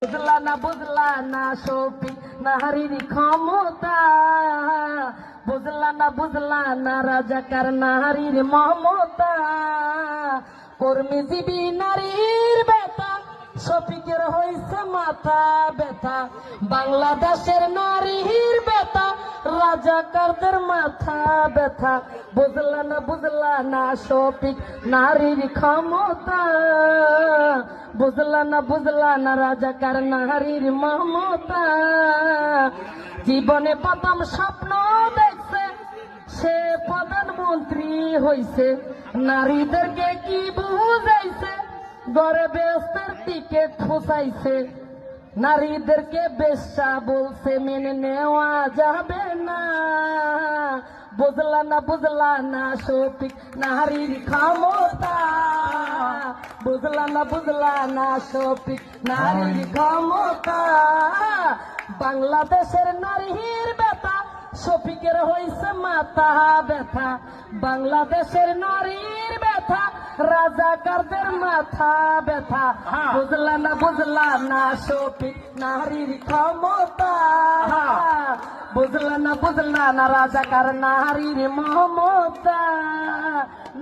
বুঝলা না শফিক নারীর ক্ষমতা, বুঝলা না রাজাকার নারীর মমতা, কর্মীজীবী নারীর ব্যথা শফিকের হইছে মাথা ব্যথা, বাংলাদেশের নারীর ব্যথা রাজাকারদের মাথা ব্যথা। বুঝলা না শফিক নারীর ক্ষমতা, বুঝলা না রাজাকার নারীর মমতা। জীবনে প্রথম স্বপ্ন দেখছে সে প্রধানমন্ত্রী হইছে, নারীদেরকে কি বুঝাইছে ঘরে বেস্তের টিকেট ফুসাইছে, নারীদেরকে বেশ্যা বলছে মেনে নেওয়া যাবে না। বুঝলা না শফিক নারীর ক্ষমতা, বুঝলা না শফিক নারীর ক্ষমতা। বাংলাদেশের নারীর ব্যথা শফিকের হইছে মাথা ব্যথা, বাংলাদেশের নারীর ব্যথা রাজাকারদের মাথা ব্যথা। বুঝলা না শফিক নারীর ক্ষমতা, বুঝলা না রাজাকার নারীর মমতা।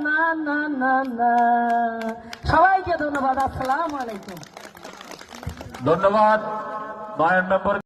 না না না না। সবাইকে ধন্যবাদ। আসসালামু আলাইকুম। ধন্যবাদ নয়ন মেম্বার।